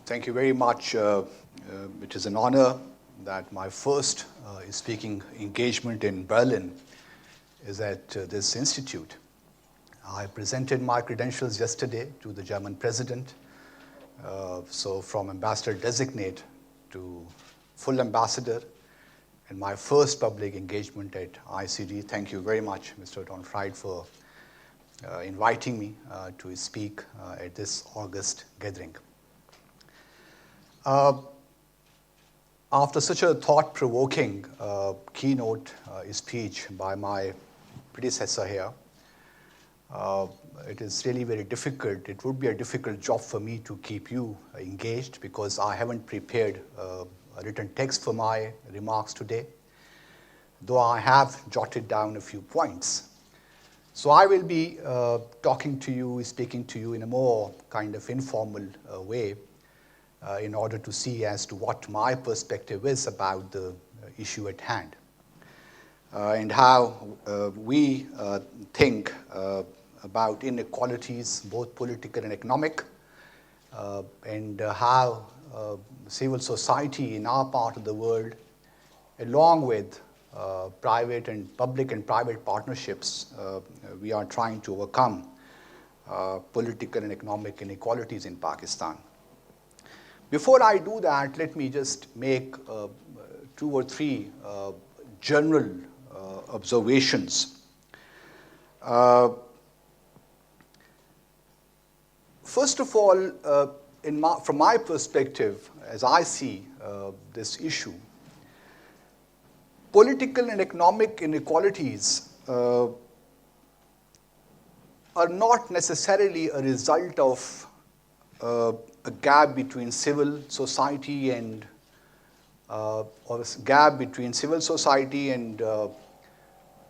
Thank you very much. It is an honor that my first speaking engagement in Berlin is at this institute. I presented my credentials yesterday to the German president. So from ambassador designate to full ambassador, and my first public engagement at ICD. Thank you very much, Mr. Don Fried, for inviting me to speak at this August gathering. After such a thought-provoking keynote speech by my predecessor here, it is really very difficult. It would be a difficult job for me to keep you engaged because I haven't prepared a written text for my remarks today, though I have jotted down a few points. So I will be talking to you, speaking to you in a more kind of informal way in order to see as to what my perspective is about the issue at hand and how we think about inequalities, both political and economic, and how civil society in our part of the world, along with private and public and private partnerships, we are trying to overcome political and economic inequalities in Pakistan. Before I do that, let me just make 2 or 3 general observations. First of all, from my perspective, as I see this issue, political and economic inequalities are not necessarily a result of a gap between civil society and or a gap between civil society and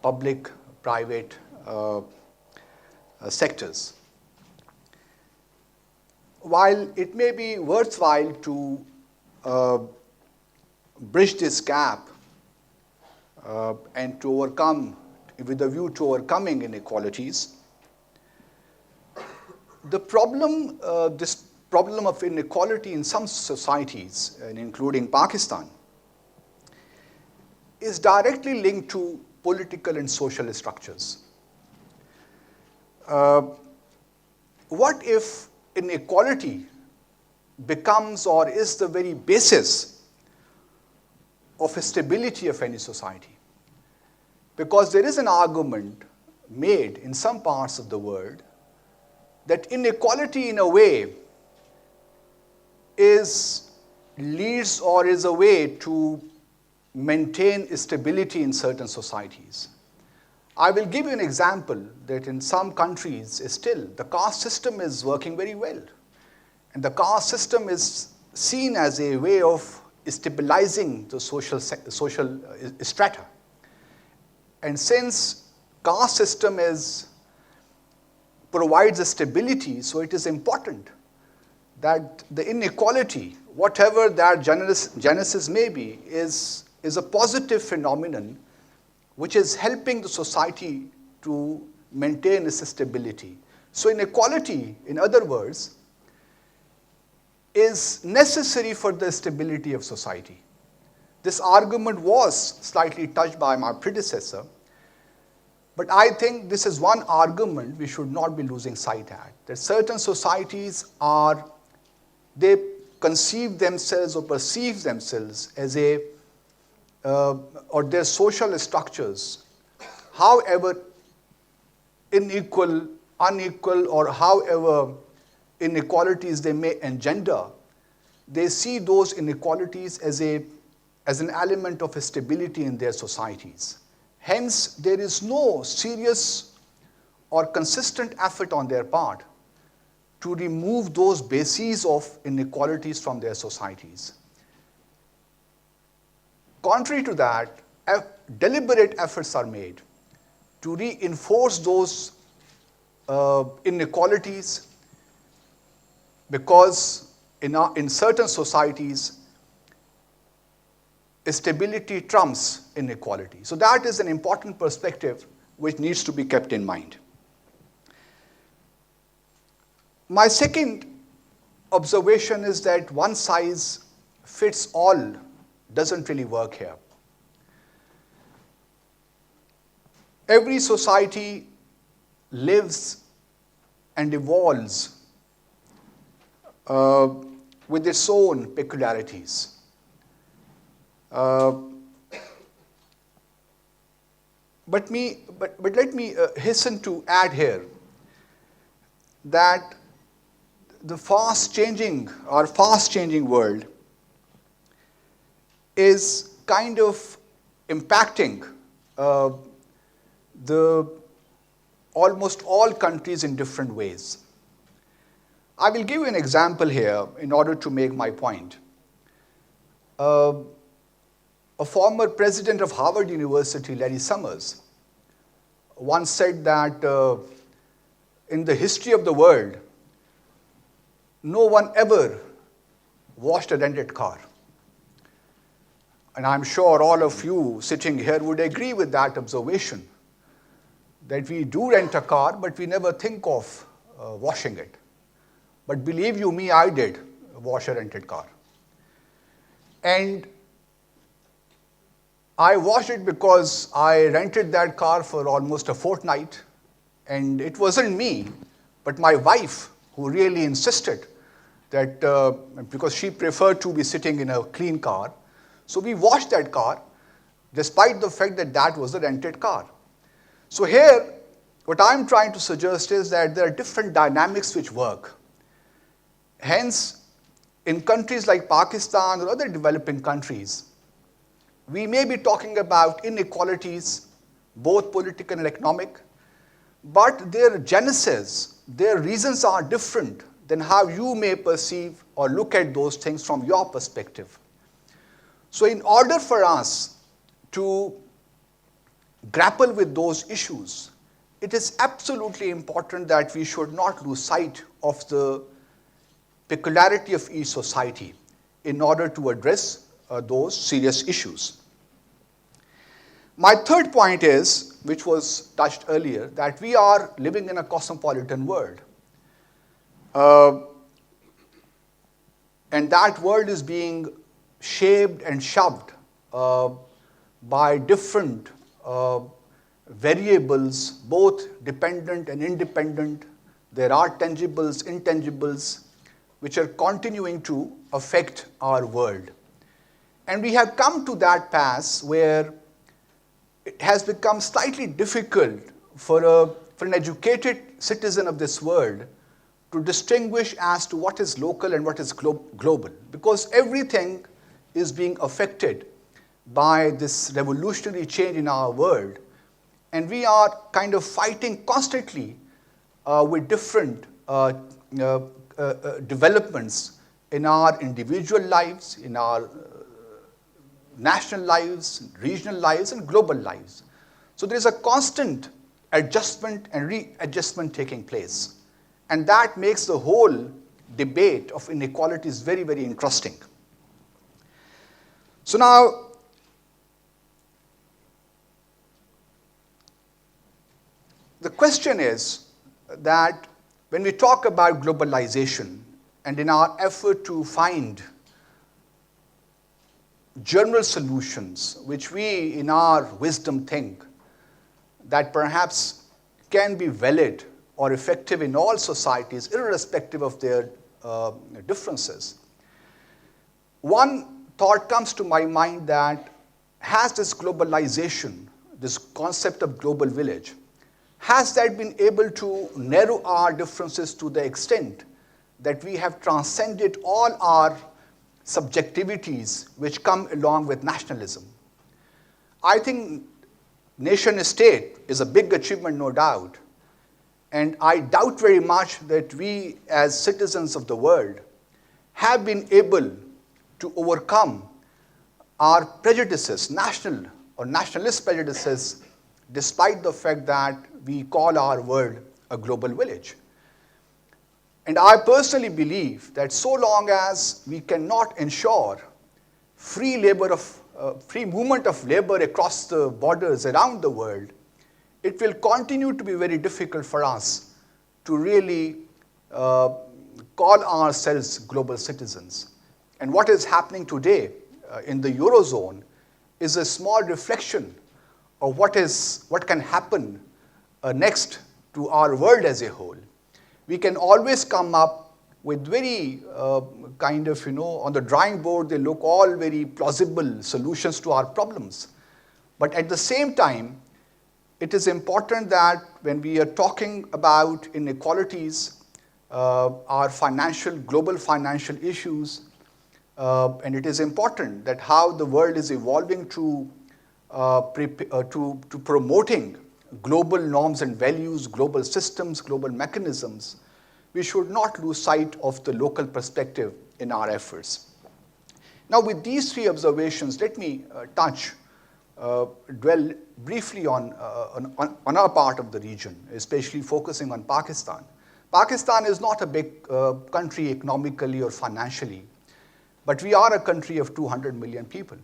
public-private sectors. While it may be worthwhile to bridge this gap and to overcome, with a view to overcoming inequalities, the problem, this problem of inequality in some societies, and including Pakistan, is directly linked to political and social structures. What if inequality becomes or is the very basis of stability of any society? Because there is an argument made in some parts of the world that inequality in a way leads or is a way to maintain stability in certain societies. I will give you an example that in some countries still the caste system is working very well. And the caste system is seen as a way of stabilizing the social strata. And since caste system provides a stability, so it is important that the inequality, whatever that genesis may be, is a positive phenomenon which is helping the society to maintain its stability. So inequality, in other words, is necessary for the stability of society. This argument was slightly touched by my predecessor, but I think this is one argument we should not be losing sight at, that certain societies they conceive themselves or perceive themselves as or their social structures, however unequal, or however inequalities they may engender, they see those inequalities as an element of stability in their societies. Hence, there is no serious or consistent effort on their part to remove those bases of inequalities from their societies. Contrary to that, deliberate efforts are made to reinforce those inequalities, because in certain societies, stability trumps inequality. So that is an important perspective which needs to be kept in mind. My second observation is that one size fits all doesn't really work here. Every society lives and evolves with its own peculiarities. But let me hasten to add here that the fast-changing world is kind of impacting almost all countries in different ways. I will give you an example here in order to make my point. A former president of Harvard University, Larry Summers, once said that in the history of the world, no one ever washed a rented car. And I'm sure all of you sitting here would agree with that observation, that we do rent a car, but we never think of washing it. But believe you me, I did wash a rented car. And I washed it because I rented that car for almost a fortnight, and it wasn't me, but my wife who really insisted that, because she preferred to be sitting in a clean car, so we washed that car, despite the fact that that was a rented car. So here, what I'm trying to suggest is that there are different dynamics which work. Hence, in countries like Pakistan or other developing countries, we may be talking about inequalities, both political and economic, but their genesis, their reasons are different than how you may perceive or look at those things from your perspective. So in order for us to grapple with those issues, it is absolutely important that we should not lose sight of the peculiarity of each society in order to address those serious issues. My third point is, which was touched earlier, that we are living in a cosmopolitan world. And that world is being shaped and shoved by different variables, both dependent and independent. There are tangibles, intangibles, which are continuing to affect our world. And we have come to that pass where it has become slightly difficult for an educated citizen of this world to distinguish as to what is local and what is global, because everything is being affected by this revolutionary change in our world, and we are kind of fighting constantly with different developments in our individual lives, in our national lives, regional lives, and global lives. So there is a constant adjustment and readjustment taking place. And that makes the whole debate of inequalities very, very interesting. So now, the question is that when we talk about globalization, and in our effort to find general solutions, which we in our wisdom think that perhaps can be valid or effective in all societies, irrespective of their differences, one thought comes to my mind that has this globalization, this concept of global village, has that been able to narrow our differences to the extent that we have transcended all our subjectivities which come along with nationalism? I think nation-state is a big achievement, no doubt. And I doubt very much that we as citizens of the world have been able to overcome our prejudices, national or nationalist prejudices, despite the fact that we call our world a global village. And I personally believe that so long as we cannot ensure free movement of labor across the borders around the world, it will continue to be very difficult for us to really call ourselves global citizens. And what is happening today in the Eurozone is a small reflection of what can happen next to our world as a whole. We can always come up with very on the drawing board, they look all very plausible solutions to our problems. But at the same time, it is important that when we are talking about inequalities, our global financial issues, and it is important that how the world is evolving to promoting global norms and values, global systems, global mechanisms, we should not lose sight of the local perspective in our efforts. Now, with these three observations, let me dwell briefly on our part of the region, especially focusing on Pakistan. Pakistan is not a big country economically or financially, but we are a country of 200 million people.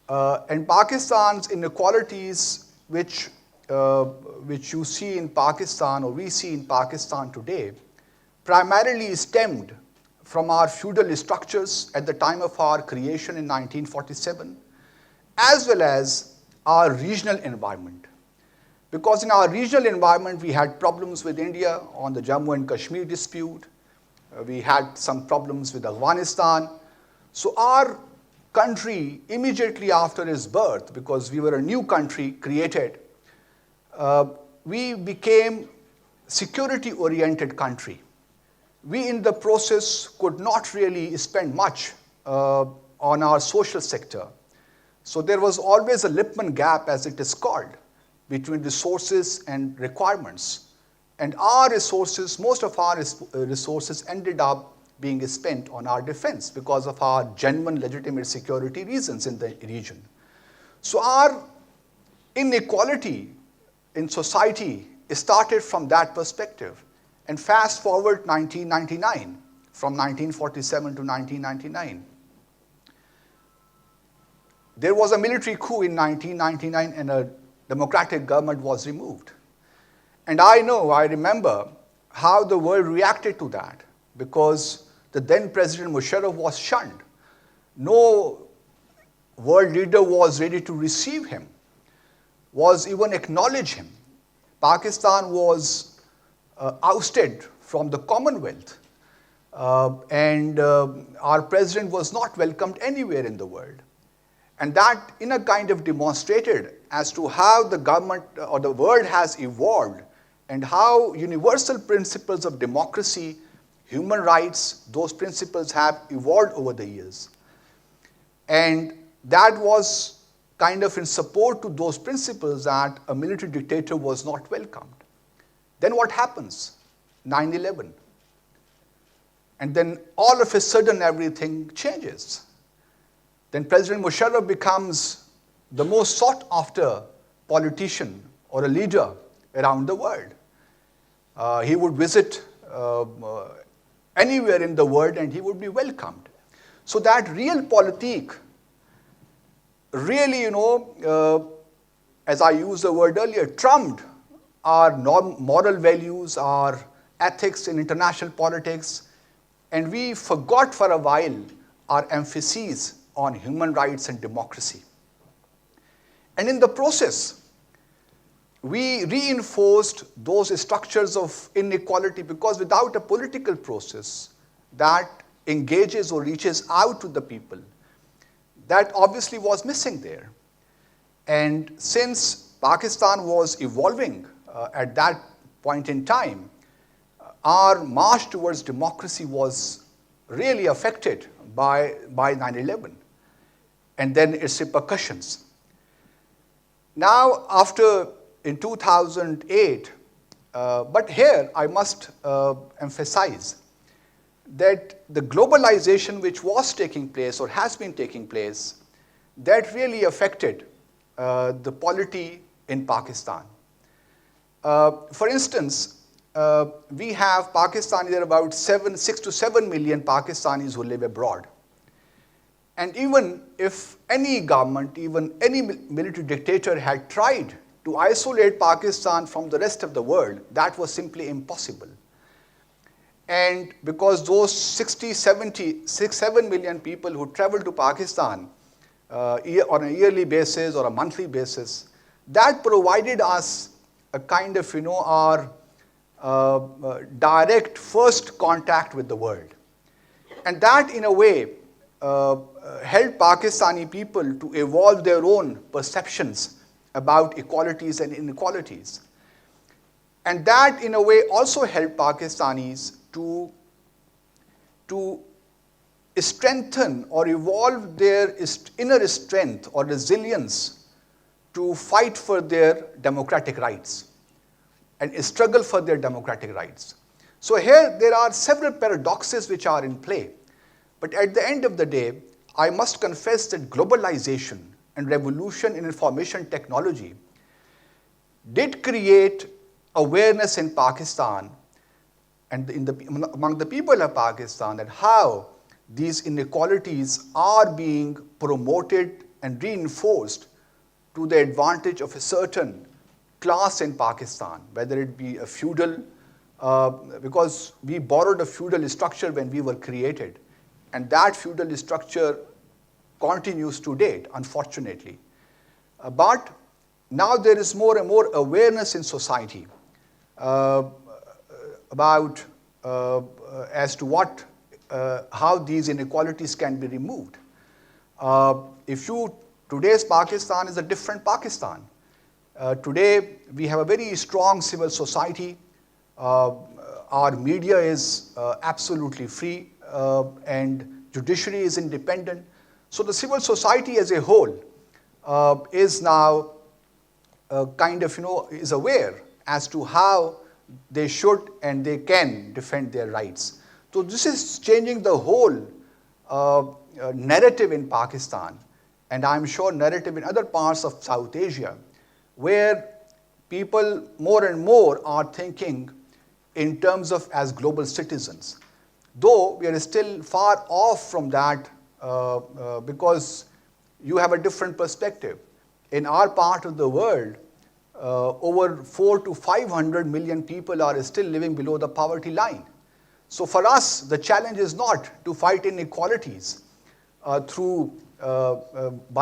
And Pakistan's inequalities, which you see in Pakistan or we see in Pakistan today, primarily stemmed from our feudal structures at the time of our creation in 1947, as well as our regional environment. Because in our regional environment, we had problems with India on the Jammu and Kashmir dispute. We had some problems with Afghanistan. So our country, immediately after its birth, because we were a new country created, we became security-oriented country. We in the process could not really spend much on our social sector. So there was always a Lippmann gap, as it is called, between resources and requirements. And our resources, most of our resources ended up being spent on our defense because of our genuine legitimate security reasons in the region. So our inequality in society started from that perspective. And fast forward 1999, from 1947 to 1999. There was a military coup in 1999 and a democratic government was removed. And I remember how the world reacted to that, because the then President Musharraf was shunned. No world leader was ready to receive him, was even acknowledge him. Pakistan was ousted from the Commonwealth, and our president was not welcomed anywhere in the world. And that in a kind of demonstrated as to how the government or the world has evolved and how universal principles of democracy, human rights, those principles have evolved over the years. And that was kind of in support to those principles that a military dictator was not welcomed. Then what happens? 9/11. And then all of a sudden everything changes. Then President Musharraf becomes the most sought after politician or a leader around the world. He would visit anywhere in the world and he would be welcomed. So that realpolitik really, as I used the word earlier, trumped our moral values, our ethics in international politics, and we forgot for a while our emphasis on human rights and democracy. And in the process, we reinforced those structures of inequality, because without a political process that engages or reaches out to the people, that obviously was missing there. And since Pakistan was evolving at that point in time, our march towards democracy was really affected by 9/11 and then its repercussions. Now, in 2008, but here I must emphasize that the globalization which was taking place or has been taking place, that really affected the polity in Pakistan. For instance, we have Pakistanis, there are about 6 to 7 million Pakistanis who live abroad. And even if any government, even any military dictator had tried to isolate Pakistan from the rest of the world, that was simply impossible. And because those 60, 70, 6, 7 million people who travel to Pakistan on a yearly basis or a monthly basis, that provided us a kind of, our direct first contact with the world. And that, in a way, helped Pakistani people to evolve their own perceptions about equalities and inequalities. And that, in a way, also helped Pakistanis to strengthen or evolve their inner strength or resilience to fight for their democratic rights and struggle for their democratic rights. So here there are several paradoxes which are in play. But at the end of the day, I must confess that globalization and revolution in information technology did create awareness in Pakistan and among the people of Pakistan that how these inequalities are being promoted and reinforced to the advantage of a certain class in Pakistan, whether it be a feudal, because we borrowed a feudal structure when we were created, and that feudal structure continues to date, unfortunately. But now there is more and more awareness in society about as to how these inequalities can be removed. Today's Pakistan is a different Pakistan. Today we have a very strong civil society. Our media is absolutely free and judiciary is independent. So the civil society as a whole is now is aware as to how they should and they can defend their rights. So this is changing the whole narrative in Pakistan, and I'm sure narrative in other parts of South Asia, where people more and more are thinking in terms of as global citizens. Though we are still far off from that because you have a different perspective. In our part of the world, over 400 to 500 million people are still living below the poverty line. So for us, the challenge is not to fight inequalities by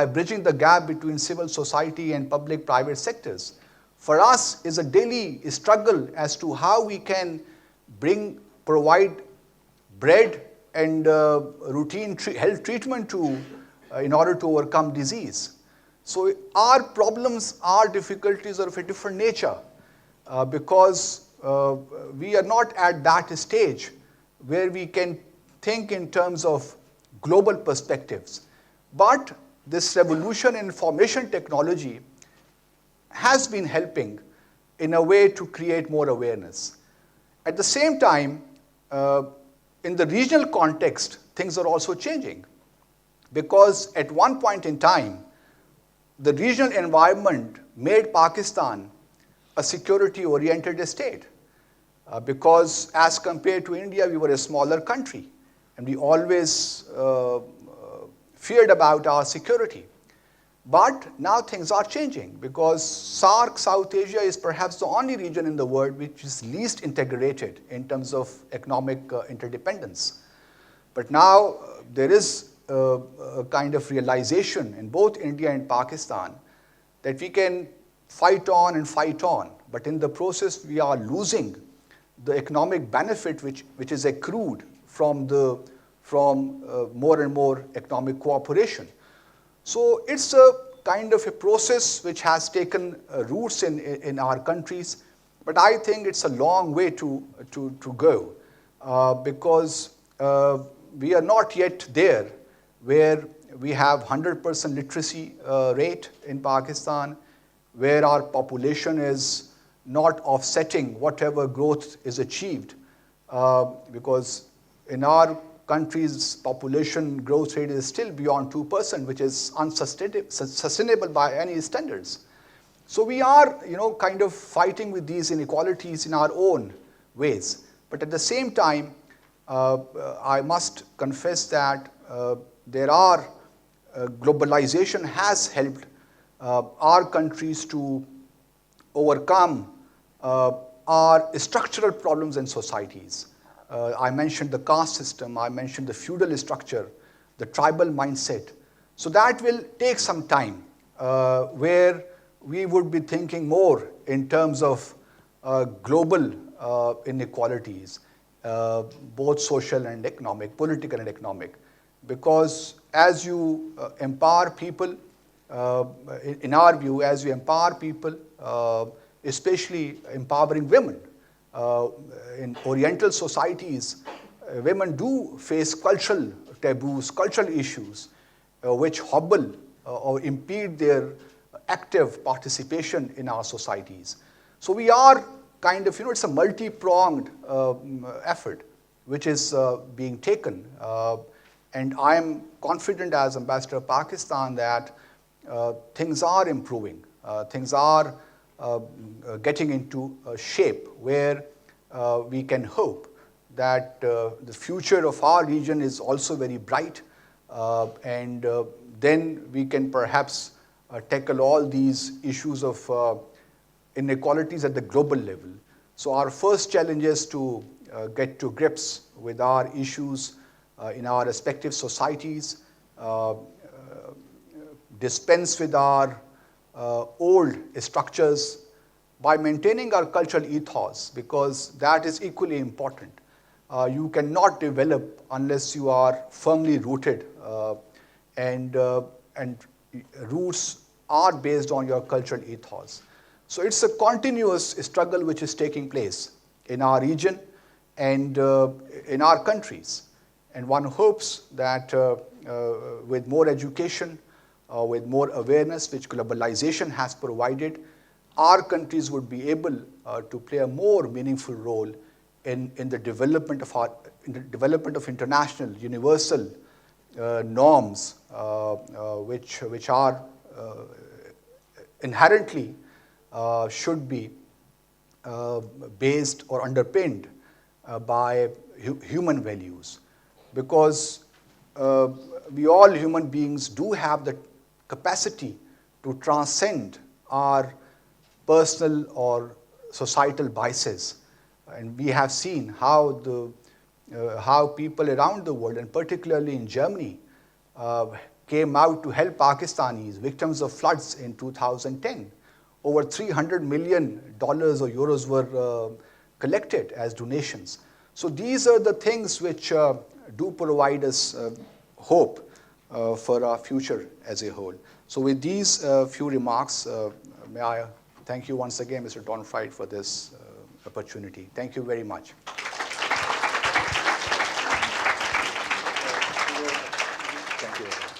bridging the gap between civil society and public-private sectors. For us is a daily struggle as to how we can provide bread and routine health treatment in order to overcome disease. So our problems, our difficulties are of a different nature because we are not at that stage where we can think in terms of global perspectives. But this revolution in information technology has been helping in a way to create more awareness. At the same time, in the regional context, things are also changing because at one point in time, the regional environment made Pakistan a security-oriented state because as compared to India, we were a smaller country and we always feared about our security. But now things are changing because SAARC, South Asia, is perhaps the only region in the world which is least integrated in terms of economic interdependence. But now there is a kind of realization in both India and Pakistan that we can fight on, but in the process we are losing the economic benefit which is accrued from more and more economic cooperation. So it's a kind of a process which has taken roots in our countries, but I think it's a long way to go because we are not yet there where we have 100% literacy rate in Pakistan, where our population is not offsetting whatever growth is achieved because in our country's population growth rate is still beyond 2%, which is unsustainable by any standards. So we are, kind of fighting with these inequalities in our own ways. But at the same time, I must confess that globalization has helped our countries to overcome our structural problems in societies. I mentioned the caste system, I mentioned the feudal structure, the tribal mindset. So that will take some time where we would be thinking more in terms of global inequalities, both social and economic, political and economic. Because as you empower people, in our view, as you empower people, especially empowering women, in Oriental societies, women do face cultural taboos, cultural issues, which hobble or impede their active participation in our societies. So we are kind of, it's a multi-pronged effort which is being taken. And I am confident as Ambassador of Pakistan that things are improving. Things are getting into shape where we can hope that the future of our region is also very bright, and then we can perhaps tackle all these issues of inequalities at the global level. So our first challenge is to get to grips with our issues in our respective societies, dispense with our old structures by maintaining our cultural ethos, because that is equally important. You cannot develop unless you are firmly rooted, and roots are based on your cultural ethos. So it's a continuous struggle which is taking place in our region and in our countries. And one hopes that with more education, with more awareness which globalization has provided, our countries would be able to play a more meaningful role in the development of international, universal norms, which are inherently should be based or underpinned by human values. Because we all human beings do have the capacity to transcend our personal or societal biases. And we have seen how people around the world, and particularly in Germany, came out to help Pakistanis, victims of floods in 2010. Over $300 million or euros were collected as donations. So these are the things which do provide us hope for our future as a whole. So with these few remarks, may I thank you once again, Mr. Donfried, for this opportunity. Thank you very much. Thank you.